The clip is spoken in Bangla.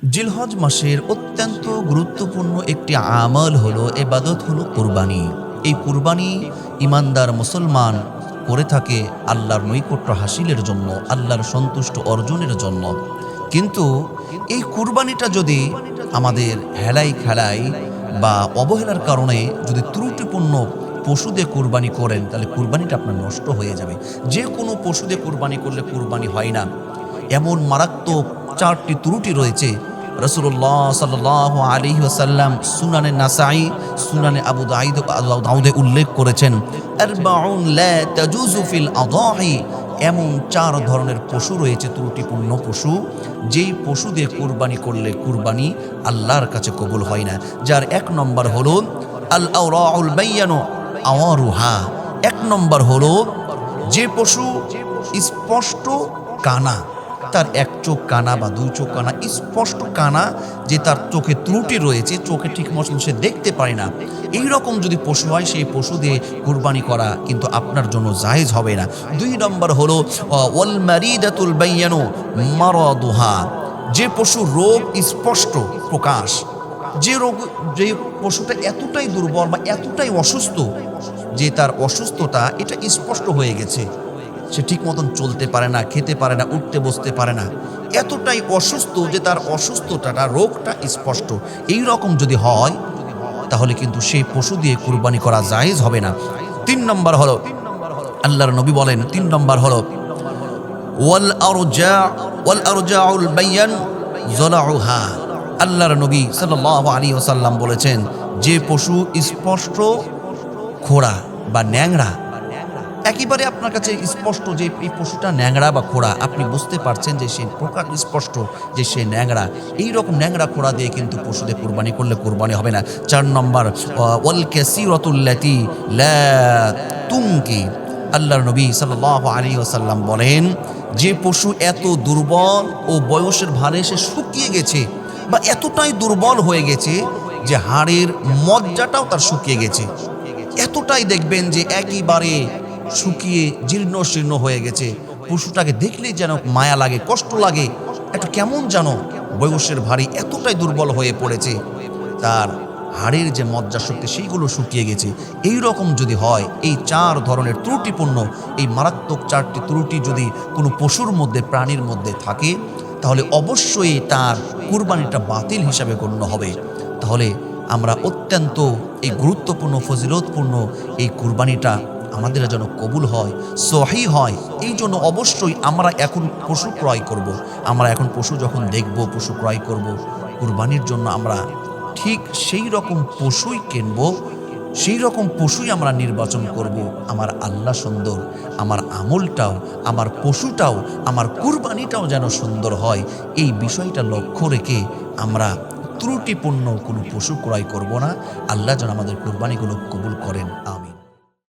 জিলহজ মাসের অত্যন্ত গুরুত্বপূর্ণ একটি আমল হলো, ইবাদত হলো কুরবানি। এই কুরবানি ইমানদার মুসলমান করে থাকে আল্লাহর নৈকট্য হাসিলের জন্য, আল্লাহর সন্তুষ্ট অর্জনের জন্য। কিন্তু এই কুরবানিটা যদি আমাদের হেলাই খেলাই বা অবহেলার কারণে যদি ত্রুটিপূর্ণ পশু দিয়ে কুরবানি করেন, তাহলে কুরবানিটা আপনার নষ্ট হয়ে যাবে। যে কোনো পশু দিয়ে কুরবানি করলে কুরবানি হয় না, এমন মারাত্মক 4টি ত্রুটি রয়েছে। রাসূলুল্লাহ সাল্লাল্লাহু আলাইহি ওয়াসাল্লাম সুনানে নাসাঈ, সুনানে আবু দাউদে উল্লেখ করেছেন, আরবাউন লা তাজুজু ফিল আদাহি, এমন 4 ধরনের পশু রয়েছে, ত্রুটিপূর্ণ পশু, যেই পশু দিয়ে কুরবানি করলে কুরবানি আল্লাহর কাছে কবুল হয় না। যার 1 নম্বর হলো আল আওরাউল বাইয়ানু আওয়ারুহা। 1 নম্বর হলো যে পশু স্পষ্ট কানা, তার 1 চোখ কানা বা 2 চোখ কানা, স্পষ্ট কানা, যে তার চোখে ত্রুটি রয়েছে, চোখে ঠিক মতন সে দেখতে পারে না, এই রকম যদি পশু হয়, সেই পশু দিয়ে কুরবানি করা কিন্তু আপনার জন্য জায়েজ হবে না। 2 নম্বর হলো ওয়াল মারিদাতুল বাইয়ানু মারাদুহা, যে পশু রোগ স্পষ্ট প্রকাশ, যে পশুটা এতটাই দুর্বল বা এতটাই অসুস্থ যে তার অসুস্থতা এটা স্পষ্ট হয়ে গেছে, সে ঠিক মতন চলতে পারে না, খেতে পারে না, উঠতে বসতে পারে না, এতটাই অসুস্থ যে তার অসুস্থতাটা, রোগটা স্পষ্ট, এই রকম যদি হয়, তাহলে কিন্তু সেই পশু দিয়ে কুরবানি করা জায়েজ হবে না। 3 নম্বর হলো, আল্লাহর নবী বলেন 3 নম্বর হলো ওয়াল আরজাউল বাইয়ান যলাউহা। আল্লাহর নবী সাল্লাল্লাহু আলাইহি ওয়াসাল্লাম বলেছেন, যে পশু স্পষ্ট খোড়া বা ন্যাংরা, একেবারে আপনার কাছে স্পষ্ট যে এই পশুটা ন্যাংরা বা খোড়া, আপনি বুঝতে পারছেন যে সে প্রকার স্পষ্ট যে সে ন্যাংরা, এই রকম ন্যাংরা খোড়া দিয়ে কিন্তু পশুদের কুরবানি করলে কুরবানি হবে না। 4 নম্বর ওয়াল কাসীরাতুল্লাতী লা তুনকি। আল্লাহর নবী সাল্লাল্লাহু আলাইহি ওয়াসাল্লাম বলেন, যে পশু এত দুর্বল ও বয়সের ভারে সে শুকিয়ে গেছে বা এতটাই দুর্বল হয়ে গেছে যে হাড়ের মজ্জাটাও তার শুকিয়ে গেছে, এতটাই দেখবেন যে একেবারে শুকিয়ে জীর্ণ শীর্ণ হয়ে গেছে, পশুটাকে দেখলেই যেন মায়া লাগে, কষ্ট লাগে, একটা কেমন যেন বয়সের ভারী, এতটাই দুর্বল হয়ে পড়েছে, তার হাড়ের যে মজ্জা শক্তি সেইগুলো শুকিয়ে গেছে। এই রকম যদি হয়, এই 4 ধরনের ত্রুটিপূর্ণ, এই মারাত্মক 4টি ত্রুটি যদি কোনো পশুর মধ্যে, প্রাণীর মধ্যে থাকে, তাহলে অবশ্যই তার কুরবানিটা বাতিল হিসাবে গণ্য হবে। তাহলে আমরা অত্যন্ত এই গুরুত্বপূর্ণ ফজিলতপূর্ণ এই কুরবানিটা আমাদের যেন কবুল হয়, সহি হয়, এই জন্য অবশ্যই আমরা এখন পশু ক্রয় করব। আমরা এখন পশু যখন দেখব, পশু ক্রয় করব কুরবানির জন্য, আমরা ঠিক সেই রকম পশুই কিনব, সেই রকম পশুই আমরা নির্বাচন করব। আমার আল্লাহ সুন্দর, আমার আমলটাও, আমার পশুটাও, আমার কুরবানিটাও যেন সুন্দর হয়, এই বিষয়টা লক্ষ্য রেখে আমরা ত্রুটিপূর্ণ কোনো পশু ক্রয় করব না। আল্লাহ যেন আমাদের কুরবানিগুলো কবুল করেন, আমিন।